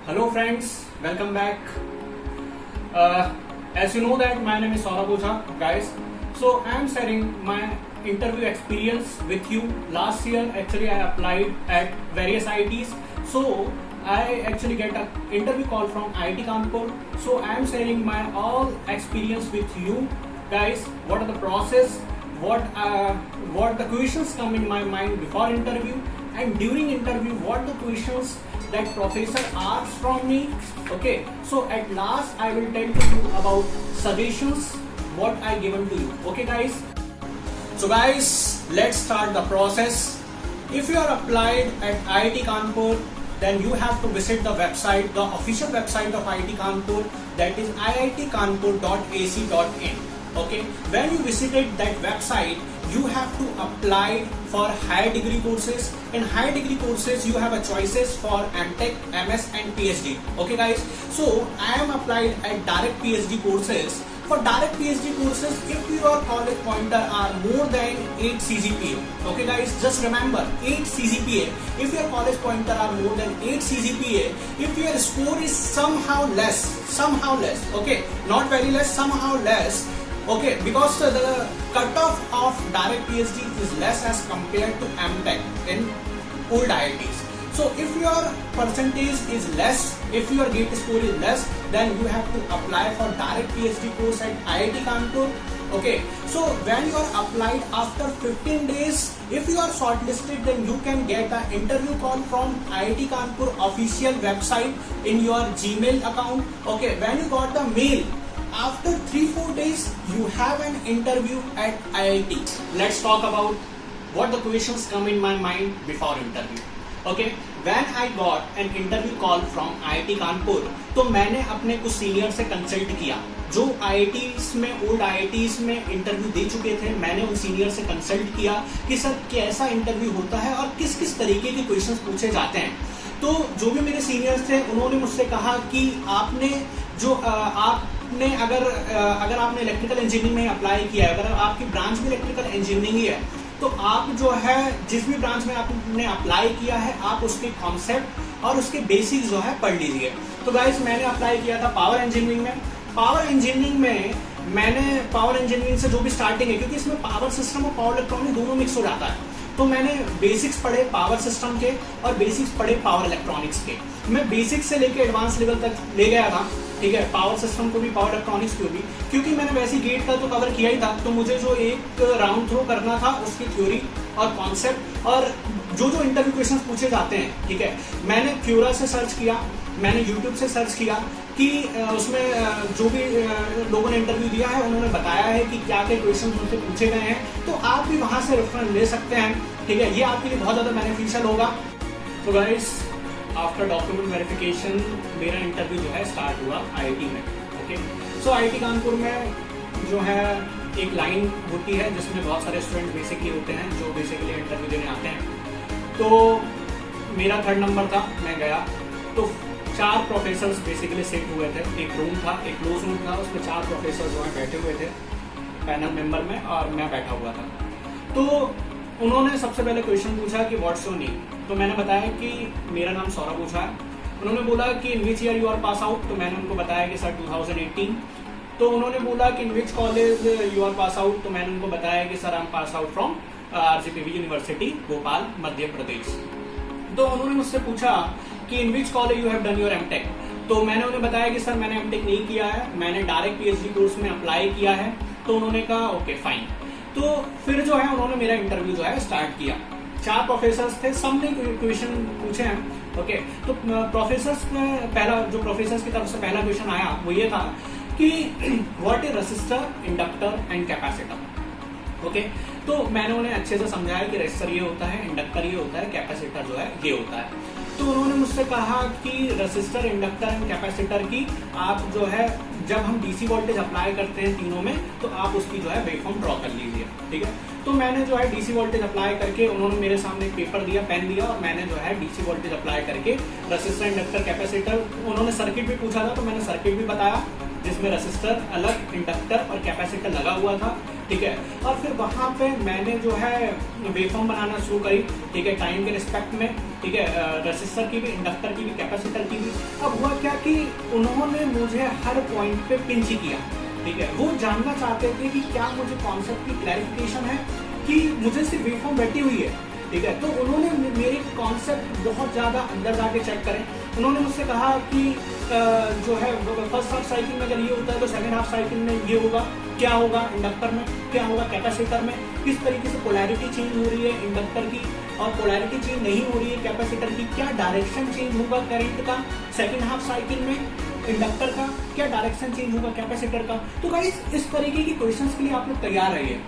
Hello friends, welcome back. As you know that my name is Saurabh Oza, guys. So I am sharing my interview experience with you. Last year actually I applied at various IITs. So I actually get an interview call from IIT Kanpur. So I am sharing my all experience with you guys. What are the process? What the questions come in my mind before interview and during interview? What the questions that professor asks from me? Okay, so at last I will tell to you about suggestions what I given to you. Okay guys, so guys, let's start the process. If you are applied at IIT Kanpur, then you have to visit the website, the official website of IIT Kanpur, that is iitkanpur.ac.in. Okay, when you visited that website, you have to apply for higher degree courses. In higher degree courses, you have a choices for MTech, MS and PhD. Okay guys, so I am applied at direct PhD courses. For direct PhD courses, if your college pointer are more than 8 CGPA, okay guys, just remember 8 CGPA. If your college pointer are more than 8 CGPA, if your score is somehow less, okay, not very less, somehow less, okay, because the cutoff of direct PhD is less as compared to MTech in old IITs. So if your percentage is less, if your GATE score is less, then you have to apply for direct PhD course at IIT Kanpur. Okay, so when you are applied after 15 days, if you are shortlisted, then you can get an interview call from IIT Kanpur official website in your Gmail account. Okay, when you got the mail, after 3-4 days, you have an interview at IIT. Let's talk about what the questions come in my mind before interview. Okay, when I got an interview call from IIT Kanpur, तो मैंने अपने कुछ senior से consult किया जो IITs में old IITs में interview दे चुके थे. मैंने उन सीनियर से कंसल्ट किया कि सर कैसा इंटरव्यू होता है और किस किस तरीके के क्वेश्चंस पूछे जाते हैं. तो जो भी मेरे सीनियर्स थे उन्होंने मुझसे कहा कि आपने अगर आपने इलेक्ट्रिकल इंजीनियरिंग में अप्लाई किया है, अगर आपकी ब्रांच भी इलेक्ट्रिकल इंजीनियरिंग ही है, तो आप जो है जिस भी ब्रांच में आपने अप्लाई किया है, आप उसके कॉन्सेप्ट और उसके बेसिक्स जो है पढ़ लीजिए. तो गाइस, मैंने अप्लाई किया था पावर इंजीनियरिंग में. पावर इंजीनियरिंग से जो भी स्टार्टिंग है, क्योंकि इसमें पावर सिस्टम और पावर इलेक्ट्रॉनिक दोनों मिक्स हो जाता है, तो मैंने बेसिक्स पढ़े पावर सिस्टम के और बेसिक्स पढ़े पावर इलेक्ट्रॉनिक्स के. मैं बेसिक्स से लेकर एडवांस लेवल तक ले गया था. ठीक है, पावर सिस्टम को भी पावर इलेक्ट्रॉनिक्स को भी, क्योंकि मैंने वैसे गेट का तो कवर किया ही था. तो मुझे जो एक राउंड थ्रो करना था उसकी थ्योरी और कॉन्सेप्ट और जो इंटरव्यू क्वेश्चंस पूछे जाते हैं. ठीक है, मैंने क्यूरा से सर्च किया, मैंने यूट्यूब से सर्च किया कि उसमें जो भी लोगों ने इंटरव्यू दिया है उन्होंने बताया है कि क्या क्या क्वेश्चन उनसे पूछे गए हैं. तो आप भी वहां से रेफरेंस ले सकते हैं. ठीक है, ये आपके लिए बहुत ज़्यादा बेनिफिशियल होगा. तो गाइस, आफ्टर डॉक्यूमेंट वेरिफिकेशन मेरा इंटरव्यू जो है स्टार्ट हुआ आईआईटी में. ओके, सो आईआईटी कानपुर में जो है एक लाइन होती है जिसमें बहुत सारे स्टूडेंट बेसिकली होते हैं जो बेसिकली इंटरव्यू देने आते हैं. तो मेरा 3rd नंबर था, मैं गया तो 4 प्रोफेसर्स बेसिकली सेट हुए थे. एक रूम था, एक क्लोज रूम था, उसमें 4 प्रोफेसर्स जो है बैठे हुए थे पैनल मेंबर में और मैं बैठा हुआ था. तो उन्होंने सबसे पहले क्वेश्चन पूछा कि व्हाट्स योर नेम. तो मैंने बताया कि मेरा नाम सौरभ ओझा है. उन्होंने बोला कि in which year you are pass out. तो मैंने उनको बताया कि सर 2018. तो उन्होंने बोला कि in which college you are pass out. तो मैंने उनको बताया कि sir I am pass out from RGPV university Bhopal Madhya Pradesh. तो उन्होंने मुझसे पूछा कि in which college you have done your MTech. तो मैंने उन्हें बताया कि सर मैंने MTech नहीं किया है, मैंने डायरेक्ट PhD कोर्स में अप्लाई किया है. तो उन्होंने कहा ओके फाइन. तो फिर जो है उन्होंने मेरा इंटरव्यू जो है स्टार्ट किया. 4 प्रोफेसर्स थे, सबने क्वेश्चन पूछे हैं. ओके, तो प्रोफेसर्स की तरफ से पहला क्वेश्चन आया वो ये था कि what is resistor, inductor and capacitor. Okay, तो मैंने उन्हें अच्छे से समझाया कि रेसिस्टर ये होता है, इंडक्टर ये होता है, कैपेसिटर जो है ये होता है. तो उन्होंने मुझसे कहा कि रेसिस्टर, इंडक्टर एंड कैपेसिटर की आप जो है जब हम डीसी वोल्टेज अप्लाई करते हैं तीनों में, तो आप उसकी जो है वेवफॉर्म ड्रॉ कर लीजिए. ठीक है, तो मैंने जो है डीसी वोल्टेज अप्लाई करके, उन्होंने मेरे सामने एक पेपर दिया, पेन दिया, और मैंने जो है डीसी वोल्टेज अप्लाई करके रेसिस्टर, इंडक्टर, कैपेसिटर, उन्होंने सर्किट भी पूछा था तो मैंने सर्किट भी बताया जिसमें रेसिस्टर अलग, इंडक्टर और कैपेसिटर लगा हुआ था. ठीक है। और फिर वहां पे मैंने जो है वेवफॉर्म बनाना शुरू करी, ठीक है, टाइम के रिस्पेक्ट में, ठीक है, रेसिस्टर की भी, इंडक्टर की भी, कैपेसिटर की भी। अब हुआ क्या कि उन्होंने मुझे हर पॉइंट पे पिंच किया, ठीक है। वो जानना चाहते थे कि क्या मुझे कॉन्सेप्ट की क्लैरिफिकेशन है कि मुझे सिर्फ वेवफॉर्म बैठी हुई है, ठीक है। तो उन्होंने मेरे कॉन्सेप्ट बहुत ज्यादा अंदर जाके चेक करें। उन्होंने मुझसे कहा कि जो है फर्स्ट हाफ साइकिल में अगर ये होता है तो सेकंड हाफ साइकिल में ये होगा, क्या होगा इंडक्टर में, क्या होगा कैपेसिटर में, किस तरीके से पोलैरिटी चेंज हो रही है इंडक्टर की और पोलैरिटी चेंज नहीं हो रही है कैपेसिटर की, क्या डायरेक्शन चेंज होगा करंट का सेकंड हाफ साइकिल में इंडक्टर का, क्या डायरेक्शन चेंज होगा कैपेसिटर का। तो गाइस इस तरीके की क्वेश्चंस के लिए आप लोग तैयार रहिए,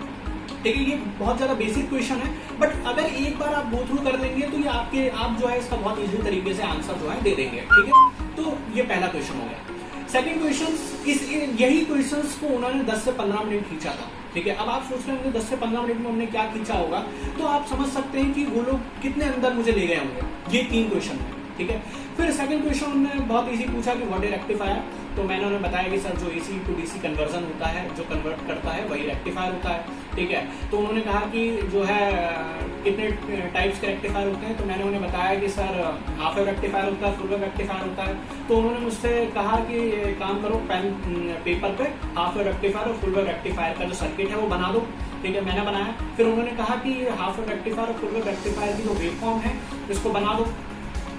ठीक है। ये बहुत ज्यादा बेसिक क्वेश्चन है, बट अगर एक बार आप गो थ्रू कर लेंगे तो ये आप जो है इसका बहुत इजी तरीके से आंसर जो है दे देंगे, ठीक है। तो ये पहला क्वेश्चन हो गया। सेकंड क्वेश्चन, यही क्वेश्चंस को उन्होंने 10 से 15 मिनट खींचा था, ठीक है। अब आप सोच रहे होंगे 10 से 15 मिनट में हमने क्या खींचा होगा, तो आप समझ सकते हैं कि वो लोग कितने अंदर मुझे ले गए होंगे ये 3 क्वेश्चन में, ठीक है। फिर सेकंड क्वेश्चन उन्होंने बहुत इजी पूछा कि व्हाट इज रेक्टिफायर, तो मैंने उन्हें बताया कि सर जो एसी टू डीसी कन्वर्जन होता है, जो कन्वर्ट करता है वही रेक्टिफायर होता है, ठीक है। तो उन्होंने कहा कि जो है कितने टाइप्स के रेक्टिफायर होते हैं, तो मैंने उन्हें बताया कि सर हाफ वेव रेक्टिफायर होता है, फुल वेव रेक्टिफायर होता है। तो उन्होंने मुझसे कहा कि काम करो पेन पेपर पे हाफ वेव रेक्टिफायर और फुल वेव रेक्टिफायर का जो सर्किट है वो बना दो, ठीक है। मैंने बनाया। फिर उन्होंने कहा कि हाफ वेव रेक्टिफायर और फुल वेव रेक्टिफायर की जो वेवफॉर्म है इसको बना दो,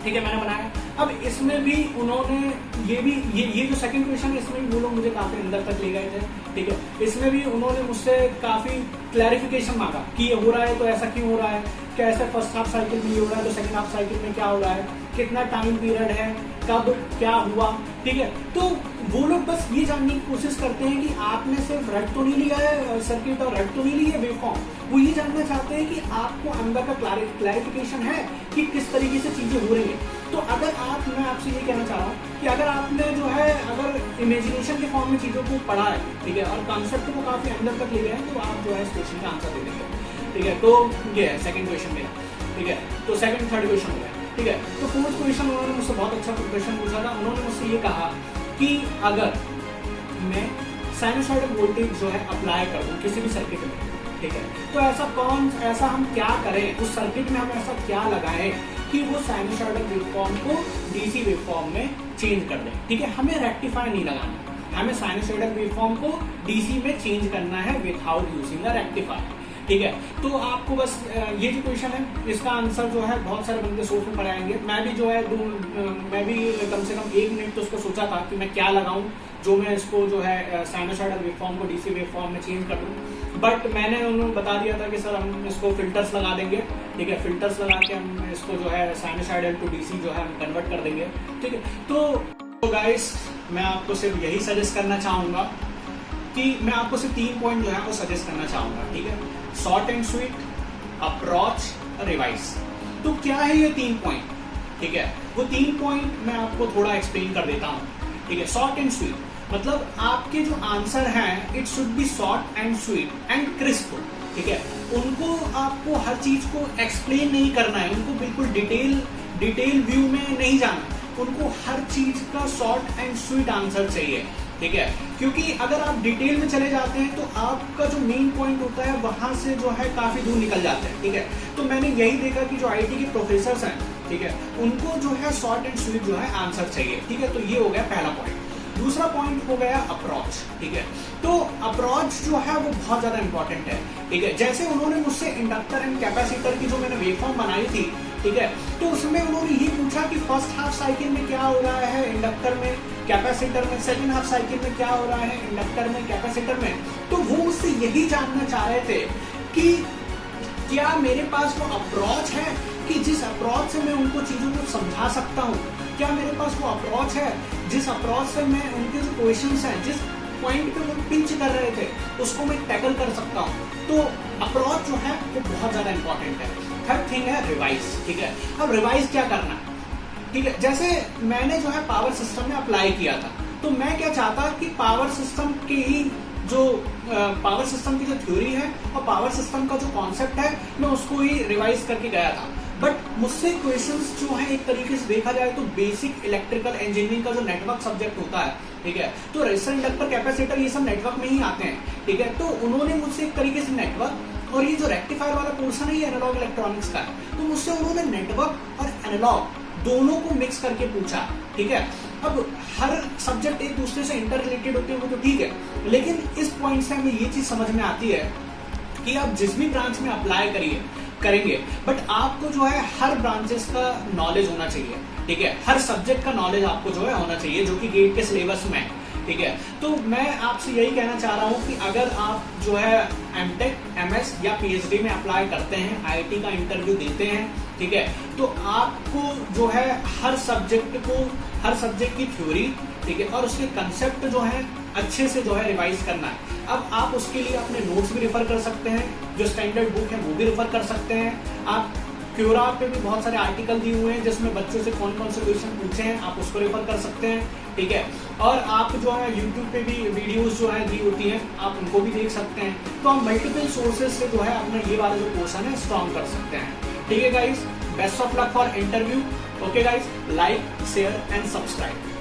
ठीक है, मैंने बनाया। अब इसमें भी उन्होंने ये जो सेकंड क्वेश्चन है इसमें भी वो लोग मुझे काफी अंदर तक ले गए थे, ठीक है। इसमें भी उन्होंने मुझसे काफी क्लैरिफिकेशन मांगा कि ये हो रहा है तो ऐसा क्यों हो रहा है, कैसे फर्स्ट हाफ साइकिल में ये हो रहा है तो सेकंड हाफ साइकिल में क्या हो रहा है, कितना टाइम पीरियड है, कब क्या हुआ, ठीक है। तो वो लोग बस ये जानने की कोशिश करते हैं कि आपने सिर्फ रट तो नहीं लिया है सर्किट और रट तो नहीं ली है वेवफॉर्म, वो ये जानना चाहते हैं कि आपको अंदर का क्लैरिफिकेशन है कि किस तरीके से चीजें हो रही है। तो अगर मैं आपसे ये कहना चाह रहा हूँ कि अगर आपने जो है अगर इमेजिनेशन के फॉर्म में चीजों को पढ़ा है, ठीक है, और कॉन्सेप्ट को काफी अंदर तक ले गए हैं, तो आप जो है इस क्वेश्चन का आंसर दे देंगे, ठीक है। तो ये है सेकंड क्वेश्चन मेरा, ठीक है। तो सेकंड थर्ड क्वेश्चन हो गया, ठीक है। तो फोर्थ क्वेश्चन उन्होंने मुझसे बहुत अच्छा क्वेश्चन पूछा था। उन्होंने मुझसे ये कहा कि अगर मैं साइनसॉइडल वोल्टेज जो है अप्लाई कर दूं किसी भी सर्किट में, ठीक है, तो ऐसा हम क्या करें, उस सर्किट में हम ऐसा क्या लगाएं कि वो साइनसॉइडल वेवफॉर्म को डीसी वेवफॉर्म में चेंज कर दें, ठीक है। हमें रेक्टिफाई नहीं लगाना, हमें साइनसॉइडल वेवफॉर्म को डीसी में चेंज करना है विदाउट यूजिंग अ रेक्टिफायर, ठीक है। तो आपको बस ये जो क्वेश्चन है इसका आंसर जो है बहुत सारे बंदे सोच में पड़े आएंगे। मैं भी जो है मैं भी कम से कम 1 मिनट तो उसको सोचा था कि मैं क्या लगाऊं जो मैं इसको जो है साइनसॉइडल वेवफॉर्म को डीसी वेवफॉर्म में चेंज कर दूं, बट मैंने उन्होंने बता दिया था कि सर हम इसको फिल्टर्स लगा देंगे, ठीक है। फिल्टर्स लगा के हम इसको जो है साइनसॉइडल टू डीसी जो है हम कन्वर्ट कर देंगे, ठीक है। तो गाइस मैं आपको सिर्फ यही सजेस्ट करना चाहूंगा कि मैं आपको सिर्फ 3 पॉइंट जो है वो सजेस्ट करना चाहूंगा, ठीक है। Short and sweet, approach, revise. तो क्या है ये 3 पॉइंट, ठीक है। वो 3 पॉइंट मैं आपको थोड़ा एक्सप्लेन कर देता हूँ, ठीक है। शॉर्ट एंड स्वीट मतलब आपके जो आंसर हैं it should be short and sweet and crisp, ठीक है। उनको आपको हर चीज को एक्सप्लेन नहीं करना है, उनको बिल्कुल डिटेल व्यू में नहीं जाना, उनको हर चीज का शॉर्ट एंड स्वीट आंसर चाहिए, ठीक है। क्योंकि अगर आप डिटेल में चले जाते हैं तो आपका जो मेन पॉइंट होता है वहां से जो है काफी दूर निकल जाते हैं, ठीक है। तो मैंने यही देखा कि जो आईटी के प्रोफेसर हैं, ठीक है, उनको जो है शॉर्ट एंड स्वीट जो है आंसर चाहिए, ठीक है। तो ये हो गया पहला पॉइंट। दूसरा पॉइंट हो गया अप्रोच, ठीक है। तो अप्रोच जो है वो बहुत ज्यादा इंपॉर्टेंट है, ठीक है। जैसे उन्होंने मुझसे इंडक्टर एंड कैपेसिटर की जो मैंने वेवफॉर्म बनाई थी, ठीक है, तो उसमें उन्होंने ये पूछा कि फर्स्ट हाफ साइकिल में क्या हो रहा है इंडक्टर में, कैपेसिटर में, सेकंड हाफ साइकिल में क्या हो रहा है इंडक्टर में, कैपेसिटर में। तो वो मुझसे यही जानना चाह रहे थे कि क्या मेरे पास वो अप्रोच है कि जिस अप्रोच से मैं उनको चीजों को समझा सकता हूँ, क्या मेरे पास वो अप्रोच है जिस अप्रोच से मैं उनके जो क्वेश्चंस हैं, जिस पॉइंट पे वो पिंच कर रहे थे उसको मैं टैकल कर सकता हूँ। तो अप्रोच जो है वो बहुत ज्यादा इंपॉर्टेंट है। थर्ड थिंग है रिवाइज, ठीक है। अब रिवाइज क्या करना है, ठीक है। जैसे मैंने जो है पावर सिस्टम में अप्लाई किया था, तो मैं क्या चाहता कि पावर सिस्टम के ही जो पावर सिस्टम की जो थ्योरी है और पावर सिस्टम का जो कॉन्सेप्ट है मैं उसको ही रिवाइज करके गया था। बट मुझसे क्वेश्चंस जो है एक तरीके से देखा जाए तो बेसिक इलेक्ट्रिकल इंजीनियरिंग का जो नेटवर्क सब्जेक्ट होता है, ठीक है, तो रेजिस्टर, इंडक्टर, कैपेसिटर ये सब नेटवर्क में ही आते हैं, ठीक है। तो उन्होंने मुझसे एक तरीके से नेटवर्क और ये जो रेक्टिफायर वाला पोर्शन है ये एनालॉग इलेक्ट्रॉनिक्स का है, तो मुझसे उन्होंने नेटवर्क और एनालॉग दोनों को मिक्स करके पूछा, ठीक है। अब हर सब्जेक्ट एक दूसरे से इंटर रिलेटेड होते हैं वो तो ठीक है, लेकिन इस पॉइंट से हमें ये चीज समझ में आती है कि आप जिस भी ब्रांच में अप्लाई करेंगे, बट आपको जो है हर ब्रांचेस का नॉलेज होना चाहिए, ठीक है, हर सब्जेक्ट का नॉलेज आपको जो है होना चाहिए जो कि गेट के सिलेबस में है, ठीक है। तो मैं आपसे यही कहना चाह रहा हूँ कि अगर आप जो है एमटेक, एमएस या पीएचडी में अप्लाई करते हैं, आईआईटी का इंटरव्यू देते हैं, ठीक है, तो आपको जो है हर सब्जेक्ट की थ्योरी, ठीक है, और उसके कंसेप्ट जो है अच्छे से जो है रिवाइज करना है। अब आप उसके लिए अपने नोट्स भी रेफर कर सकते हैं, जो स्टैंडर्ड बुक है वो भी रेफर कर सकते हैं। आप क्यूरा पे भी बहुत सारे आर्टिकल दिए हुए हैं जिसमें बच्चों से कौन कौन से क्वेश्चन पूछे हैं, आप उसको रेफर कर सकते हैं, ठीक है। और आप जो है यूट्यूब पे भी वीडियोस जो है दी होती हैं, आप उनको भी देख सकते हैं। तो आप मल्टीपल सोर्सेज से जो है अपना ये वाला जो पोर्शन है स्ट्रॉन्ग कर सकते हैं, ठीक है guys. Best of luck for interview. Okay guys, like, share and subscribe.